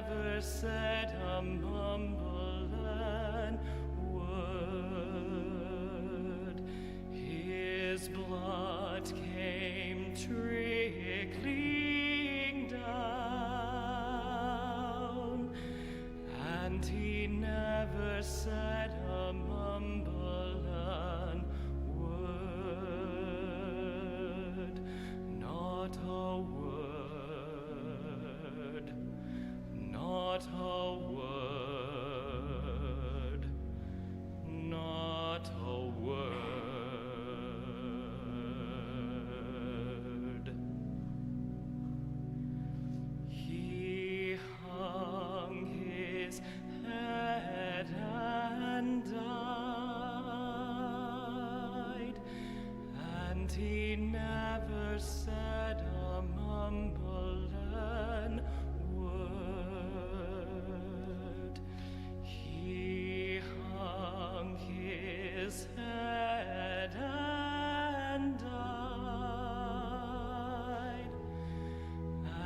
never said a mumbling word. His blood came trickling down, and he never said a mumbling word, not a word, not a word, not a word. He hung his head and died, and he never said a mumbling word. He hung his head and died,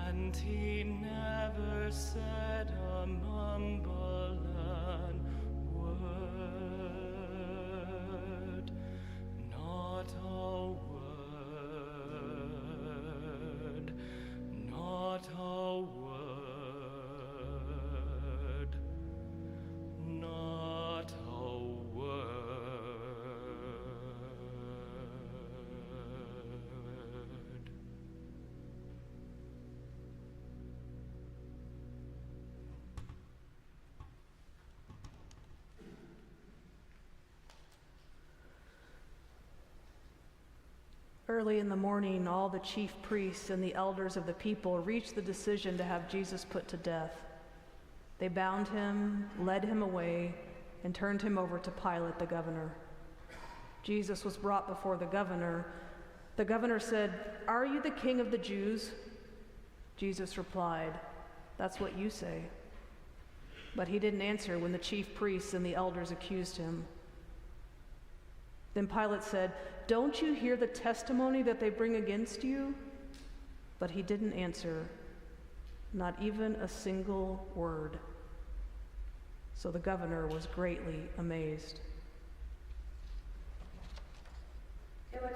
and he never said a mumbling word, not a word, not a word, not a word. Early in the morning, all the chief priests and the elders of the people reached the decision to have Jesus put to death. They bound him, led him away, and turned him over to Pilate, the governor. Jesus was brought before the governor. The governor said, "Are you the king of the Jews?" Jesus replied, "That's what you say." But he didn't answer when the chief priests and the elders accused him. Then Pilate said, "Don't you hear the testimony that they bring against you?" But he didn't answer, not even a single word. So the governor was greatly amazed. It was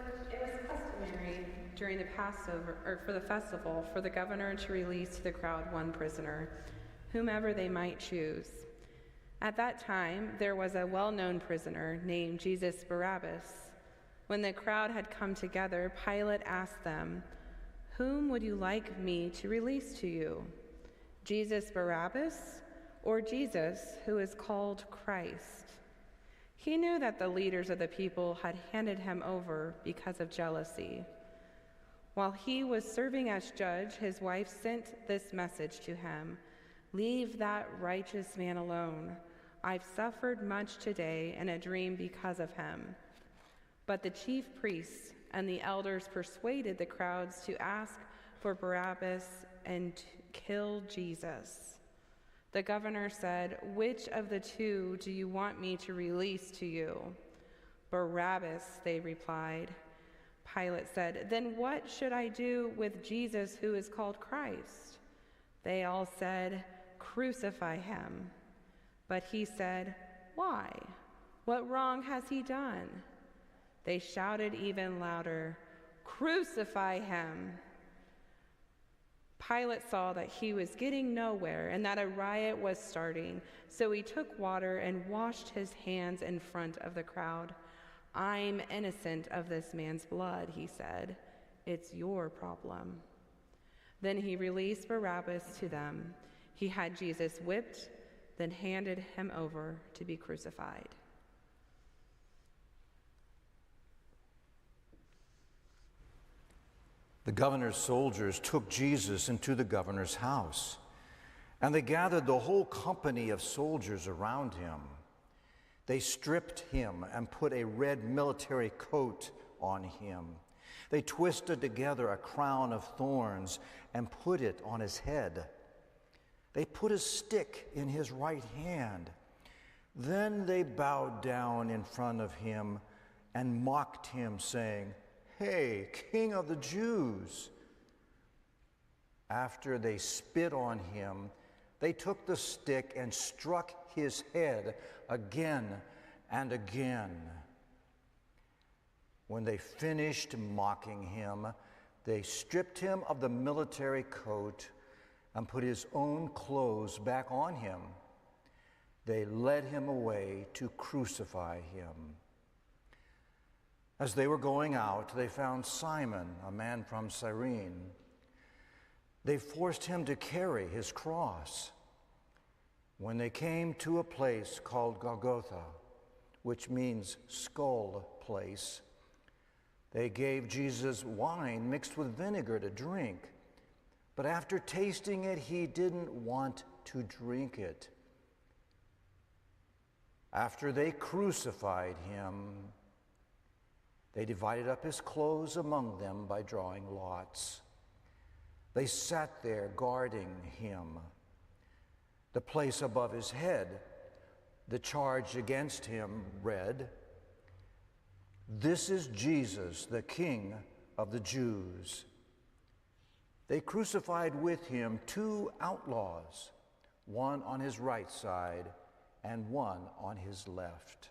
customary during the Passover, or for the festival, for the governor to release to the crowd one prisoner, whomever they might choose. At that time, there was a well-known prisoner named Jesus Barabbas. When the crowd had come together, Pilate asked them, "Whom would you like me to release to you? Jesus Barabbas, or Jesus, who is called Christ?" He knew that the leaders of the people had handed him over because of jealousy. While he was serving as judge, his wife sent this message to him, "Leave that righteous man alone. I've suffered much today in a dream because of him." But the chief priests and the elders persuaded the crowds to ask for Barabbas and to kill Jesus. The governor said, "Which of the two do you want me to release to you?" "Barabbas," they replied. Pilate said, "Then what should I do with Jesus, who is called Christ?" They all said, "Crucify him." But he said, "Why? What wrong has he done?" They shouted even louder, "Crucify him!" Pilate saw that he was getting nowhere and that a riot was starting, so he took water and washed his hands in front of the crowd. "I'm innocent of this man's blood," he said. "It's your problem." Then he released Barabbas to them. He had Jesus whipped, then handed him over to be crucified. The governor's soldiers took Jesus into the governor's house, and they gathered the whole company of soldiers around him. They stripped him and put a red military coat on him. They twisted together a crown of thorns and put it on his head. They put a stick in his right hand. Then they bowed down in front of him and mocked him, saying, "Hey, King of the Jews!" After they spit on him, they took the stick and struck his head again and again. When they finished mocking him, they stripped him of the military coat and put his own clothes back on him. They led him away to crucify him. As they were going out, they found Simon, a man from Cyrene. They forced him to carry his cross. When they came to a place called Golgotha, which means skull place, they gave Jesus wine mixed with vinegar to drink. But after tasting it, he didn't want to drink it. After they crucified him, they divided up his clothes among them by drawing lots. They sat there guarding him. The place above his head, the charge against him read, "This is Jesus, the King of the Jews." They crucified with him 2 outlaws, one on his right side and one on his left.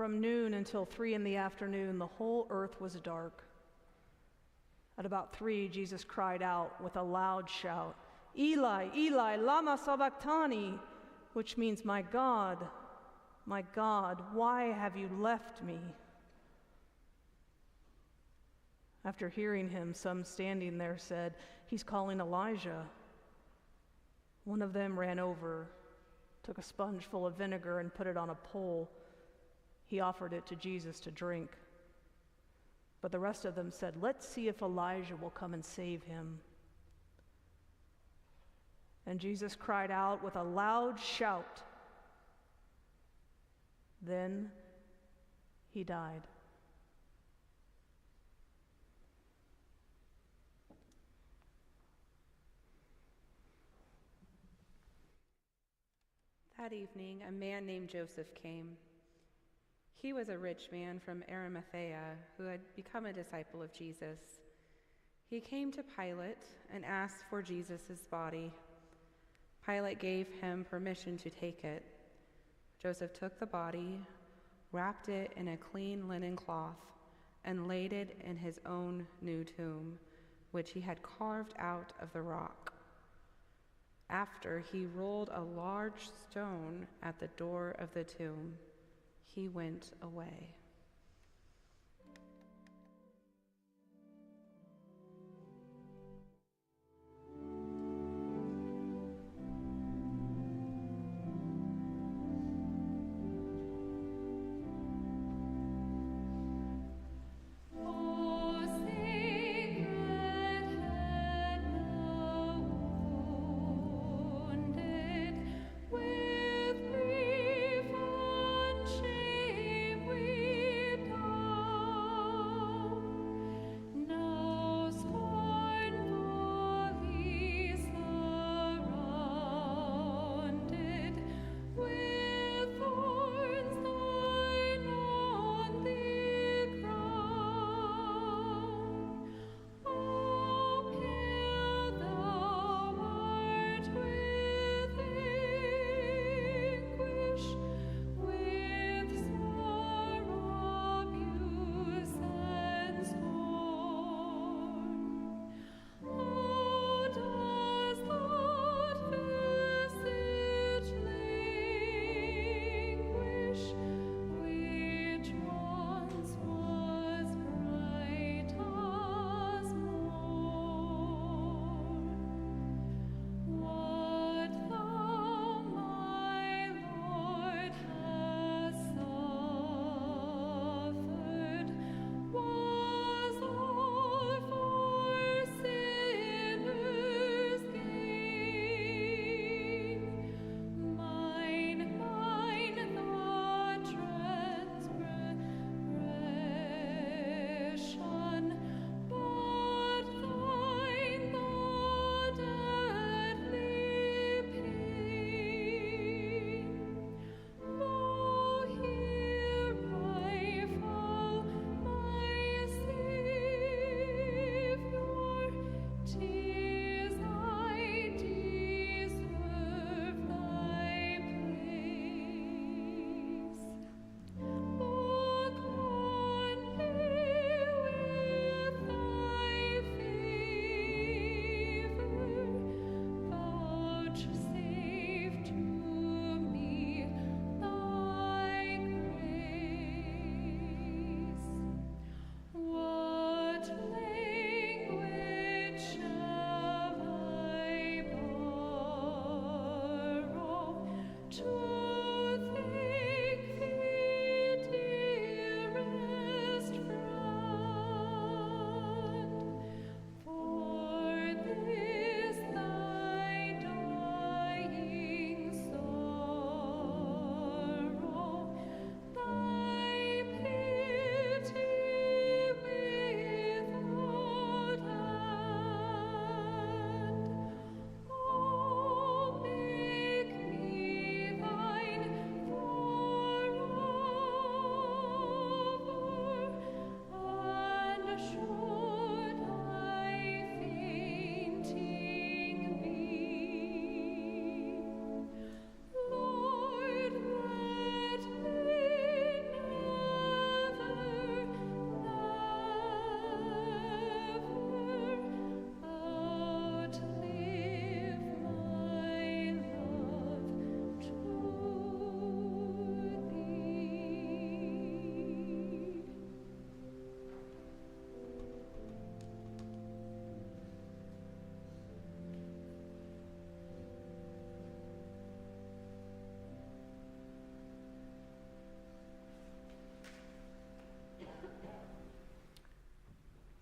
From noon until 3 in the afternoon, the whole earth was dark. At about 3, Jesus cried out with a loud shout, "Eli, Eli, lama sabachthani," which means, my God, why have you left me?" After hearing him, some standing there said, "He's calling Elijah." One of them ran over, took a sponge full of vinegar and put it on a pole. He offered it to Jesus to drink. But the rest of them said, "Let's see if Elijah will come and save him." And Jesus cried out with a loud shout. Then he died. That evening, a man named Joseph came. He was a rich man from Arimathea who had become a disciple of Jesus. He came to Pilate and asked for Jesus' body. Pilate gave him permission to take it. Joseph took the body, wrapped it in a clean linen cloth, and laid it in his own new tomb, which he had carved out of the rock. After he rolled a large stone at the door of the tomb, he went away. With grief and shame we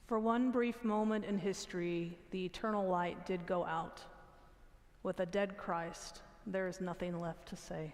For one brief moment in history, the eternal light did go out. With a dead Christ, there is nothing left to say.